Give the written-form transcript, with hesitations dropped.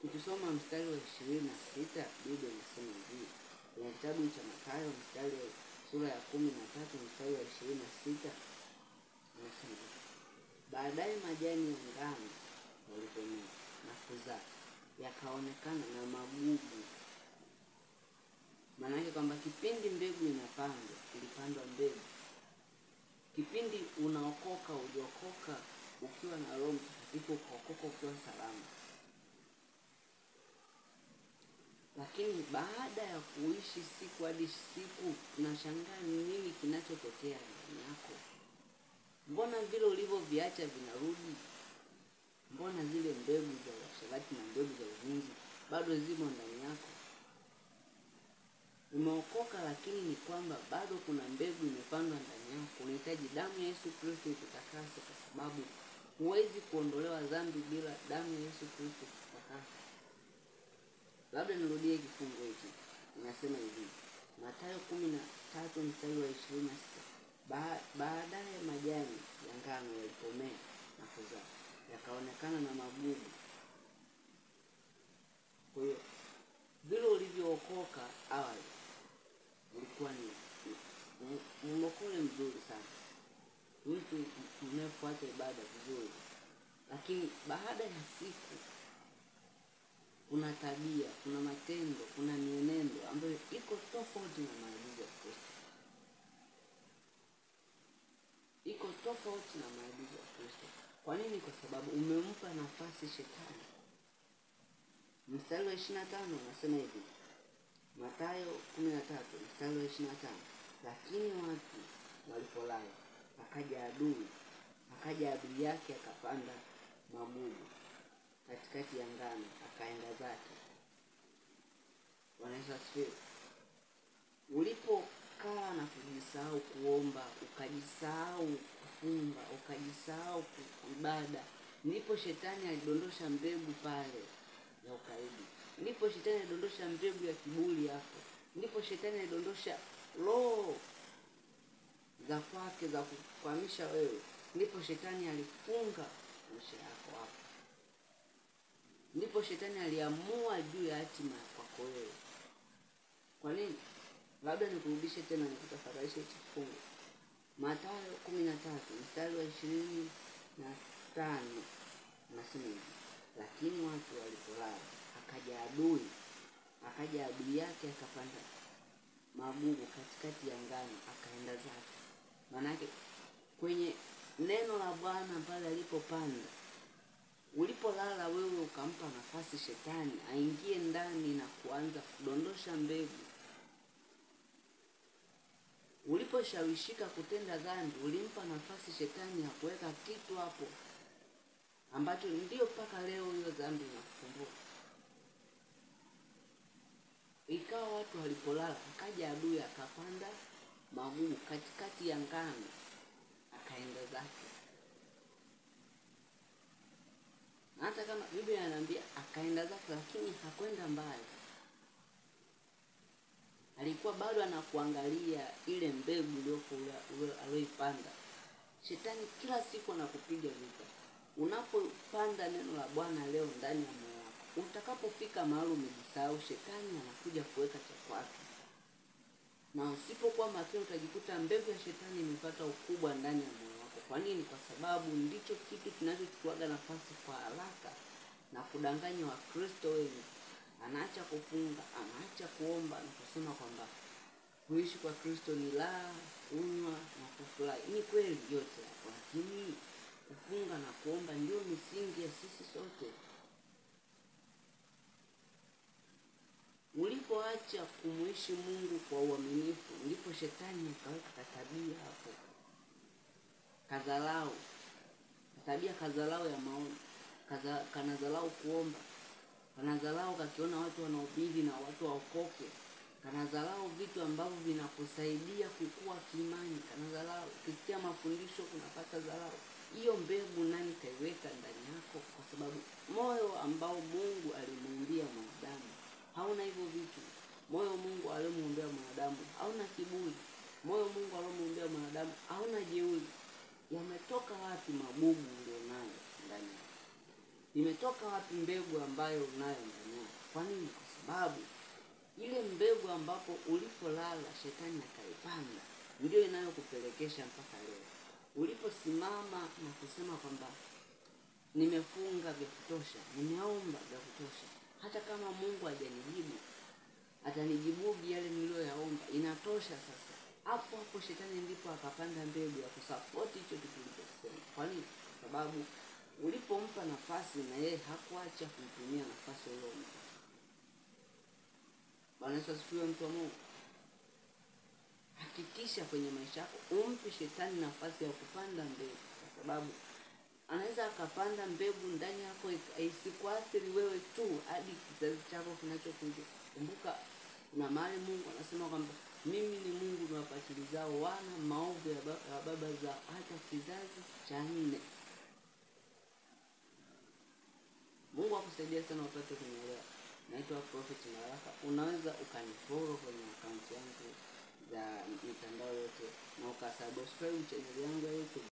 Ukisoma mstari wa 26 Biblia inasema hivi. Kwenye kitabu cha Mathayo sura ya 13 mstari wa 26 inasema hivi. Baadaye majani ya ngano yalipomea na kuzaa yakaonekana na magugu. Maana yake kwamba kipindi mbegu inapandwa, ilipandwa mbegu. Kipindi unaokoka, uliokoka ukiwa na Roho Mtakatifu, ukaokoka ukiwa salama. Lakini baada ya kuishi siku hadi siku, unashangaa ni nini kinachotokea ndani yako. Mbona vile ulivyoviacha vinarudi? Mbona zile mbegu za uasherati na mbegu za uzinzi bado zimo ndani yako? Umeokoka, lakini ni kwamba bado kuna mbegu imepandwa ndani yako. Unahitaji damu ya Yesu Kristo ikutakase, kwa sababu huwezi kuondolewa dhambi bila damu ya Yesu Kristo kutakasa. Labda nirudie kifungo hiki. Inasema hivi. Mathayo 13 mstari wa 26. Baadaye majani ya ngano yalipomea na kuzaa yakaonekana na magugu. Kwa hiyo vile ulivyookoka awali ulikuwa ni mlokole mzuri sana, mtu unayefuata ibada vizuri, lakini baada ya siku kuna tabia, kuna matendo, kuna mienendo ambayo iko tofauti na maagizo ya Kristo. Iko tofauti na maagizo ya Kristo. Kwa nini? Kwa sababu umempa nafasi shetani. Mstari wa 25 unasema hivi. Mathayo 13 mstari wa 25. Lakini watu walipolala, akaja adui yake akapanda magugu katikati ya ngano, akaenda zake. Wanaweza sio. Ulipokaa na kujisahau kuomba, ukajisahau kufunga, ukajisahau ibada, ndipo shetani alidondosha mbegu pale ya ukaidi. Ndipo shetani alidondosha mbegu ya kiburi hapo. Ndipo shetani alidondosha roho za kwake za kukwamisha wewe. Ndipo shetani alifunga maisha yako hapo. Ndipo shetani aliamua juu ya hatima yako wewe. Kwa nini? Labda nikurudishe tena nikutafakarishe kifungu. Mathayo 13 mstari wa 25 nasema hivi. Lakini watu walipolala, akaja adui yake akapanda magugu katikati ya ngano, akaenda zake. Maana yake kwenye neno la Bwana pale alipopanda, ulipolala wewe ukampa nafasi shetani aingie ndani na kuanza kudondosha mbegu. Uliposhawishika kutenda dhambi, ulimpa nafasi shetani hakuweka kitu hapo ambacho ndio mpaka leo hiyo dhambi inakusumbua. Ikawa watu walipolala, akaja adui akapanda magugu katikati ya ngano, akaenda zake. Hata kama Biblia inaniambia akaenda zake, lakini hakwenda mbali. Alikuwa bado anakuangalia ile mbegu aliyoipanda. Shetani kila siku anakupiga vita. Unapopanda neno la Bwana leo ndani ya moyo wako, utakapofika mahali umejisahau, shetani anakuja kuweka cha kwake. Na usipokuwa makini utajikuta mbegu ya shetani imepata ukubwa ndani ya moyo wako. Kwa nini? Kwa sababu ndicho kitu kinachochukua nafasi kwa haraka na kudanganya Wakristo wengi. Anaacha kufunga, anaacha kuomba na kusema kwamba kuishi kwa Kristo ni la kunywa na kufurahi. Ni kweli yote hapo, lakini kufunga na kuomba ndio misingi ya sisi sote. Ulipoacha kumuishi Mungu kwa uaminifu, ndipo shetani akaweka tabia hapo. Kadharau ya maombi, kanadharau kuomba, kanadharau kakiona watu wanahubiri na watu waokoke, kanadharau vitu ambavyo vinakusaidia kukua kiimani, kanadharau ukisikia mafundisho unapata dharau. Hiyo mbegu nani kaiweka ndani yako? Kwa sababu moyo ambao Mungu alimuumbia mwanadamu hauna hivyo vitu. Moyo Mungu aliyomuumbia mwanadamu hauna kiburi. Moyo Mungu aliyomuumbia mwanadamu hauna jeuri. Yametoka wapi magugu ulionayo ndani? imetoka wapi mbegu ambayo unayo ndani yako? Kwa nini? Kwa sababu ile mbegu ambapo ulipolala shetani akaipanda ndio inayokupelekesha mpaka leo. Uliposimama na kusema kwamba nimefunga vya kutosha, nimeomba vya kutosha, hata kama Mungu hajanijibu, atanijibu yale niliyoyaomba, inatosha sasa. Hapo hapo shetani ndipo akapanda mbegu ya kusupport hicho kitu ulichosema. Kwa nini? Kwa sababu ulipompa nafasi na yeye hakuacha kutumia nafasi uliyompa. Bwana Yesu asifiwe, mtu wa Mungu. Hakikisha kwenye maisha yako umpe shetani nafasi ya kupanda mbegu, kwa sababu anaweza akapanda mbegu ndani yako isikuathiri wewe tu hadi kizazi chako kinachokuja. Kumbuka kuna mahali Mungu anasema kwamba mimi ni Mungu niwapatilizao wana maovu ya baba zao hata kizazi cha 4. Mungu akusaidia sana upate kuelewa. Naitwa Prophet Maraka. Unaweza ukanifollow kwenye account yangu za mitandao yote na ukasubscribe channel yangu ya YouTube.